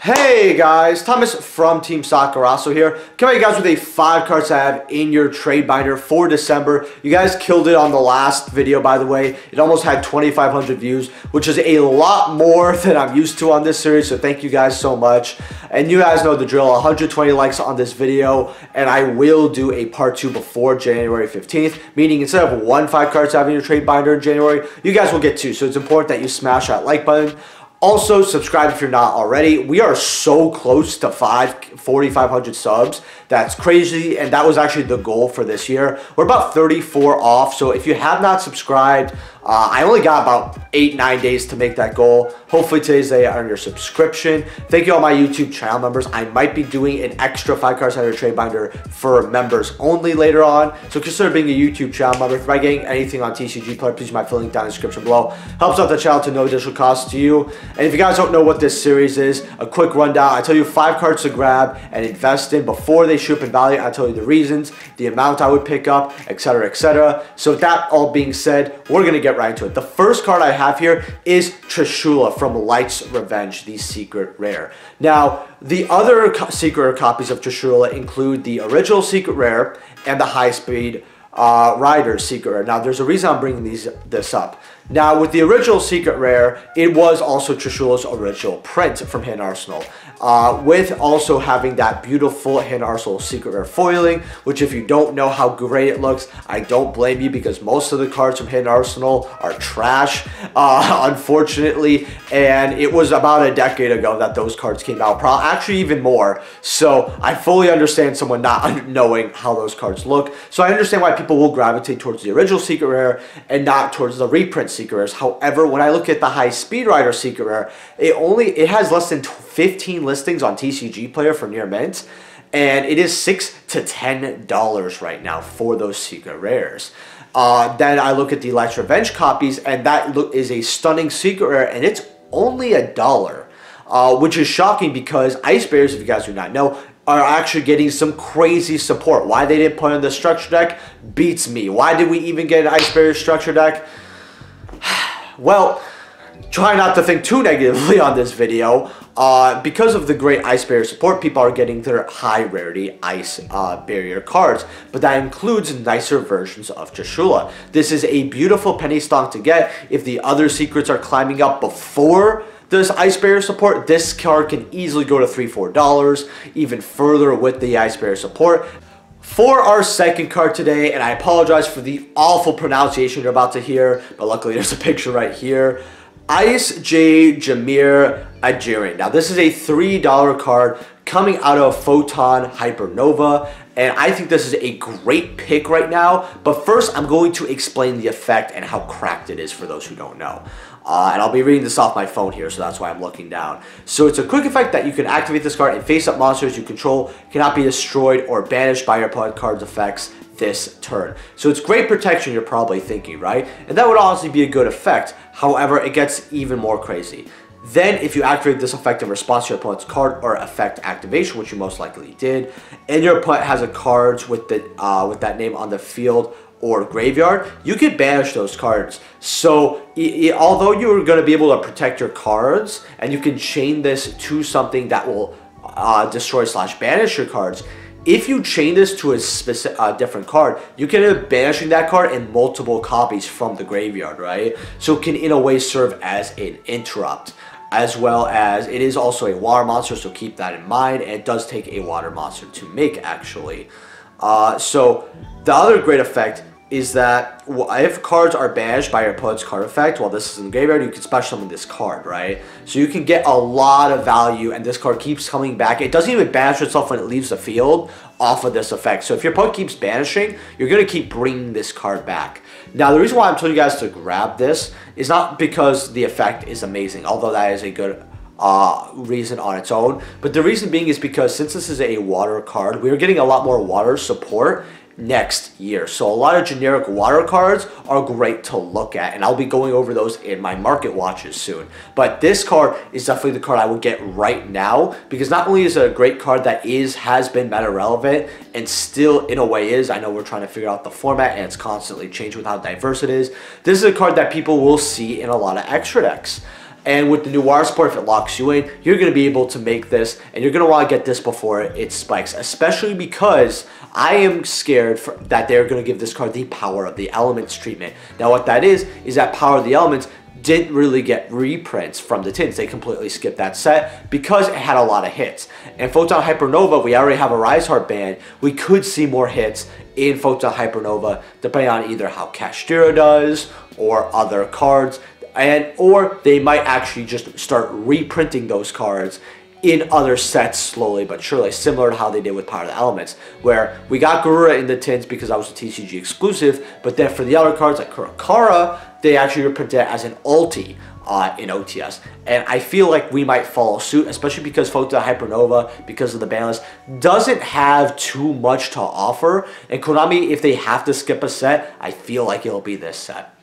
Hey guys, Thomas from Team Sakurasou here. Coming at you guys with a 5 cards to have in your trade binder for December. You guys killed it on the last video, by the way. It almost had 2,500 views, which is a lot more than I'm used to on this series, so thank you guys so much. And you guys know the drill, 120 likes on this video, and I will do a part 2 before January 15th, meaning instead of 1 5 cards to have in your trade binder in January, you guys will get 2. So it's important that you smash that like button. Also, subscribe if you're not already. We are so close to 4,500 subs. That's crazy, and that was actually the goal for this year. We're about 34 off, so if you have not subscribed, I only got about 8-9 days to make that goal. Hopefully today's day on your subscription. Thank you all my YouTube channel members. I might be doing an extra 5 cards out of trade binder for members only later on. So consider being a YouTube channel member. If you're getting anything on TCG Player, please use my link down in the description below. Helps out the channel to no additional cost to you. And if you guys don't know what this series is, a quick rundown. I tell you 5 cards to grab and invest in before they shoot up in value. I tell you the reasons, the amount I would pick up, etc., etc. So with that all being said, we're going to get right into it. The first card I have here is Tula from Light's Revenge, the secret rare. Now, the other secret copies of Tula include the original secret rare and the high speed rider secret rare. Now, there's a reason I'm bringing this up. Now, with the original secret rare, it was also Tula's original print from Hidden Arsenal, with also having that beautiful Hidden Arsenal secret rare foiling, which if you don't know how great it looks, I don't blame you because most of the cards from Hidden Arsenal are trash, unfortunately, and it was about a decade ago that those cards came out, probably actually even more, so I fully understand someone not knowing how those cards look, so I understand why people will gravitate towards the original secret rare and not towards the reprint secret rares. However, when I look at the high speed rider secret rare, it has less than 15 listings on TCG Player for near mint, and it is $6 to $10 right now for those secret rares. Then I look at the Light's Revenge copies, and that is a stunning secret rare, and it's only $1, which is shocking because Ice Bears, if you guys do not know, are actually getting some crazy support. Why they didn't put in the structure deck beats me. Why did we even get an Ice Bears structure deck? Well, try not to think too negatively on this video. Because of the great Ice Barrier support, people are getting their high rarity Ice Barrier cards, but that includes nicer versions of Tula. This is a beautiful penny stock to get. If the other secrets are climbing up before this Ice Barrier support, this card can easily go to $3-4, even further with the Ice Barrier support. For our second card today, and I apologize for the awful pronunciation you're about to hear, but luckily there's a picture right here. Ice J. Jameer Ajarian. Now, this is a $3 card coming out of Photon Hypernova, and I think this is a great pick right now. But first, I'm going to explain the effect and how cracked it is for those who don't know. And I'll be reading this off my phone here, so that's why I'm looking down. So it's a quick effect that you can activate this card and face-up monsters you control cannot be destroyed or banished by your opponent card's effects this turn. So it's great protection, you're probably thinking, right? And that would honestly be a good effect. However, it gets even more crazy. Then, if you activate this effect in response to your opponent's card or effect activation, which you most likely did, and your opponent has a cards with that name on the field or graveyard, you can banish those cards. So although you're going to be able to protect your cards, and you can chain this to something that will destroy / banish your cards, if you chain this to a different card, you can end up banishing that card in multiple copies from the graveyard, right? So it can in a way serve as an interrupt, as well as it is also a water monster, so keep that in mind, and it does take a water monster to make, actually. So the other great effect is that if cards are banished by your opponent's card effect while this is in the graveyard, you can special summon this card, right? So you can get a lot of value, and this card keeps coming back. It doesn't even banish itself when it leaves the field off of this effect. So if your opponent keeps banishing, you're going to keep bringing this card back. Now, the reason why I'm telling you guys to grab this is not because the effect is amazing, although that is a good reason on its own. But the reason being is because since this is a water card, we're getting a lot more water support next year. So a lot of generic water cards are great to look at, and I'll be going over those in my market watches soon. But this card is definitely the card I would get right now, because not only is it a great card that has been meta relevant and still in a way is, I know we're trying to figure out the format and it's constantly changed with how diverse it is. This is a card that people will see in a lot of extra decks. And with the new water support, if it locks you in, you're going to be able to make this, and you're going to want to get this before it spikes, especially because I am scared that they're going to give this card the Power of the Elements treatment. Now what that is that Power of the Elements didn't really get reprints from the tins. They completely skipped that set because it had a lot of hits. And Photon Hypernova, we already have a Rise Heart ban. We could see more hits in Photon Hypernova depending on either how Kashtira does or other cards. Or they might actually just start reprinting those cards in other sets slowly but surely, similar to how they did with Power of the Elements, where we got Garura in the tins because that was a TCG exclusive, but then for the other cards like Kurakara, they actually reprinted it as an ulti in OTS. And I feel like we might follow suit, especially because Photon Hypernova, because of the ban list, doesn't have too much to offer. And Konami, if they have to skip a set, I feel like it'll be this set.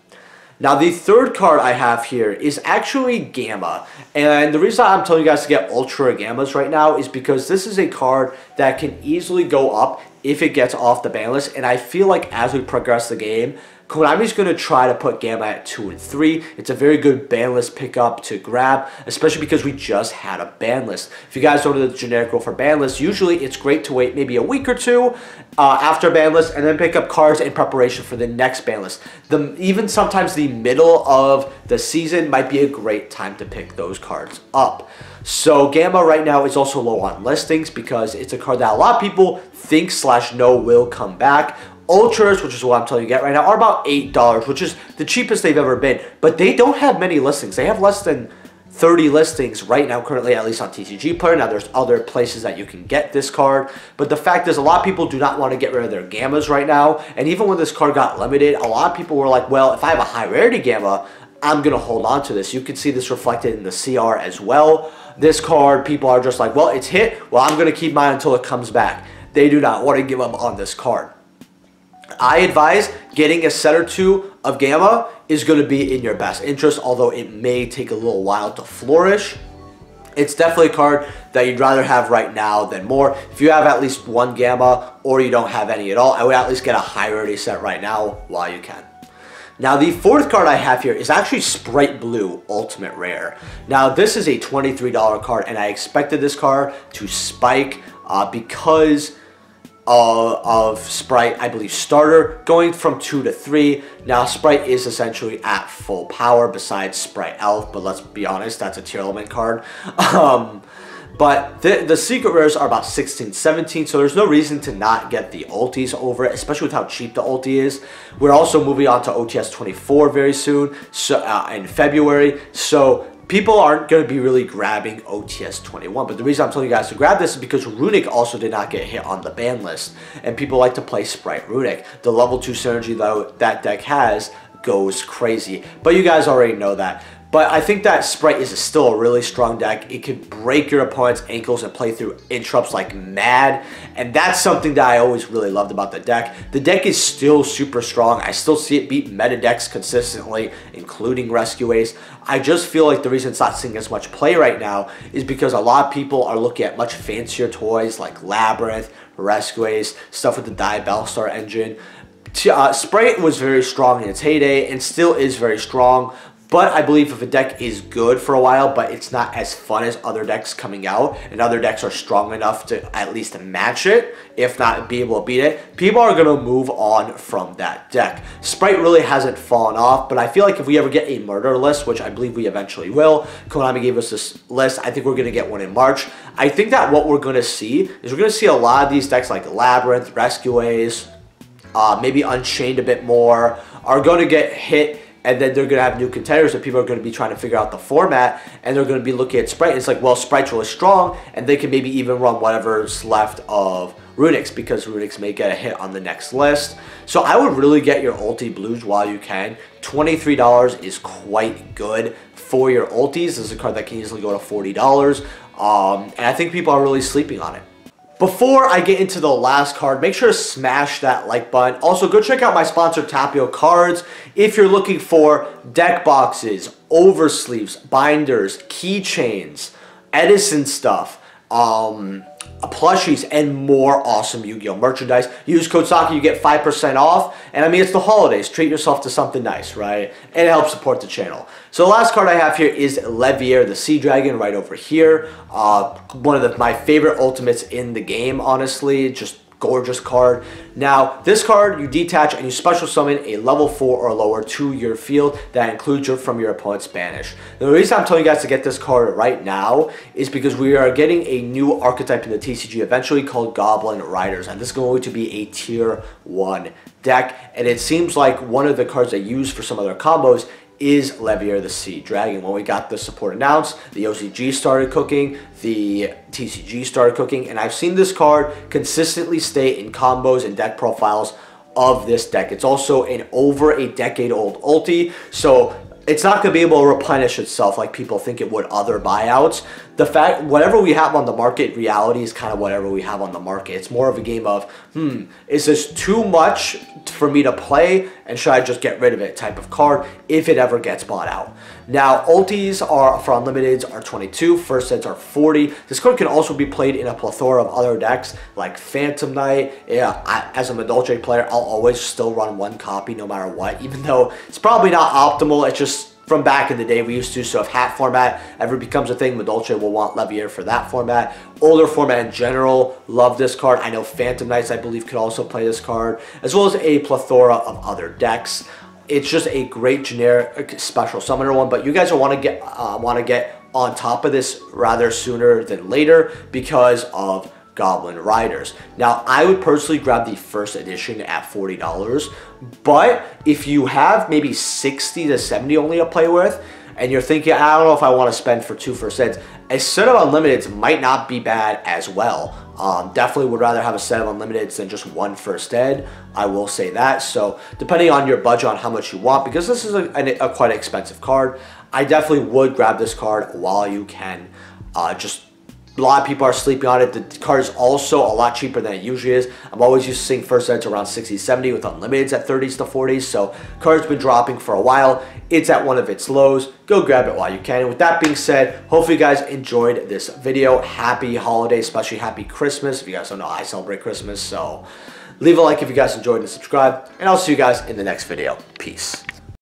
Now, the third card I have here is actually Gamma. And the reason I'm telling you guys to get Ultra Gammas right now is because this is a card that can easily go up if it gets off the ban list. And I feel like as we progress the game, Konami's going to try to put Gamma at 2 and 3. It's a very good ban list pickup to grab, especially because we just had a ban list. If you guys don't know the generic rule for ban lists, usually it's great to wait maybe a week or two after a ban list and then pick up cards in preparation for the next ban list. Even sometimes the middle of the season might be a great time to pick those cards up. So Gamma right now is also low on listings because it's a card that a lot of people think / know will come back. Ultras, which is what I'm telling you to get right now, are about $8, which is the cheapest they've ever been. But they don't have many listings. They have less than 30 listings right now, currently, at least on TCG Player. Now, there's other places that you can get this card. But the fact is, a lot of people do not want to get rid of their Gammas right now. And even when this card got limited, a lot of people were like, well, if I have a high rarity Gamma, I'm going to hold on to this. You can see this reflected in the CR as well. This card, people are just like, well, it's hit. Well, I'm going to keep mine until it comes back. They do not want to give up on this card. I advise getting a set or two of Gamma is going to be in your best interest, although it may take a little while to flourish. It's definitely a card that you'd rather have right now than more. If you have at least one Gamma or you don't have any at all, I would at least get a high rarity set right now while you can. Now, the fourth card I have here is actually Sprite Blue Ultimate Rare. Now, this is a $23 card, and I expected this card to spike because of Sprite, I believe, starter, going from 2 to 3. Now, Sprite is essentially at full power besides Sprite Elf, but let's be honest, that's a tier element card. But the secret rares are about 16, 17, so there's no reason to not get the ultis over it, especially with how cheap the ulti is. We're also moving on to OTS 24 very soon, so in February, so people aren't going to be really grabbing OTS 21, but the reason I'm telling you guys to grab this is because Runic also did not get hit on the ban list, and people like to play Sprite Runic. The level 2 synergy, though, that deck has goes crazy, but you guys already know that. But I think that Sprite is still a really strong deck. It can break your opponent's ankles and play through interrupts like mad. And that's something that I always really loved about the deck. The deck is still super strong. I still see it beat meta decks consistently, including Rescue Ace. I just feel like the reason it's not seeing as much play right now is because a lot of people are looking at much fancier toys like Labyrinth, Rescue Ace, stuff with the Battlestar engine. Sprite was very strong in its heyday and still is very strong. But I believe if a deck is good for a while, but it's not as fun as other decks coming out, and other decks are strong enough to at least match it, if not be able to beat it, people are going to move on from that deck. Sprite really hasn't fallen off, but I feel like if we ever get a murder list, which I believe we eventually will, Konami gave us this list, I think we're going to get one in March. I think that what we're going to see is we're going to see a lot of these decks like Labyrinth, Rescue Ace, maybe Unchained a bit more, are going to get hit. And then they're going to have new contenders and people are going to be trying to figure out the format. And they're going to be looking at Sprite. And it's like, well, Sprite's really strong. And they can maybe even run whatever's left of Runics, because Runics may get a hit on the next list. So I would really get your ulti blues while you can. $23 is quite good for your ultis. This is a card that can easily go to $40. And I think people are really sleeping on it. Before I get into the last card, make sure to smash that like button. Also, go check out my sponsor, Tapio Cards. If you're looking for deck boxes, oversleeves, binders, keychains, Edison stuff, plushies and more awesome Yu-Gi-Oh merchandise. Use code SOCKER, you get 5% off. And I mean, it's the holidays. Treat yourself to something nice, right? And it helps support the channel. So the last card I have here is Levier, the Sea Dragon, right over here. One of my favorite ultimates in the game, honestly. Just gorgeous card. Now, this card, you detach and you special summon a level 4 or lower to your field that includes from your opponent's banish. The reason I'm telling you guys to get this card right now is because we are getting a new archetype in the TCG eventually called Goblin Riders, and this is going to be a tier 1 deck, and it seems like one of the cards they use for some of their combos is Levier the Sea Dragon. When we got the support announced, the OCG started cooking, the TCG started cooking, and I've seen this card consistently stay in combos and deck profiles of this deck. It's also an over a decade old ulti, so it's not going to be able to replenish itself like people think it would other buyouts. The fact, whatever we have on the market, reality is kind of whatever we have on the market. It's more of a game of, is this too much for me to play, and should I just get rid of it type of card if it ever gets bought out. Now, ultis are for unlimiteds are 22, first sets are 40. This card can also be played in a plethora of other decks like Phantom Knight. Yeah, as a Madolche player, I'll always still run one copy no matter what, even though it's probably not optimal. It's just from back in the day we used to, so if hat format ever becomes a thing, Madolche will want Levier for that format. Older format in general, love this card. I know Phantom Knights, I believe, could also play this card, as well as a plethora of other decks. It's just a great generic special summoner one, but you guys will want to get on top of this rather sooner than later because of Goblin Riders. Now, I would personally grab the first edition at $40, but if you have maybe 60 to 70 only to play with, and you're thinking, I don't know if I want to spend for 2 first sets, a set of unlimiteds might not be bad as well. Definitely would rather have a set of unlimiteds than just one first ed. I will say that. So depending on your budget on how much you want, because this is a quite expensive card, I definitely would grab this card while you can. Just a lot of people are sleeping on it. The card is also a lot cheaper than it usually is. I'm always used to seeing first sets around 60, 70 with unlimiteds at 30s to 40s. So card's been dropping for a while. It's at one of its lows. Go grab it while you can. And with that being said, hopefully you guys enjoyed this video. Happy holidays, especially happy Christmas. If you guys don't know, I celebrate Christmas. So leave a like if you guys enjoyed and subscribe. And I'll see you guys in the next video. Peace.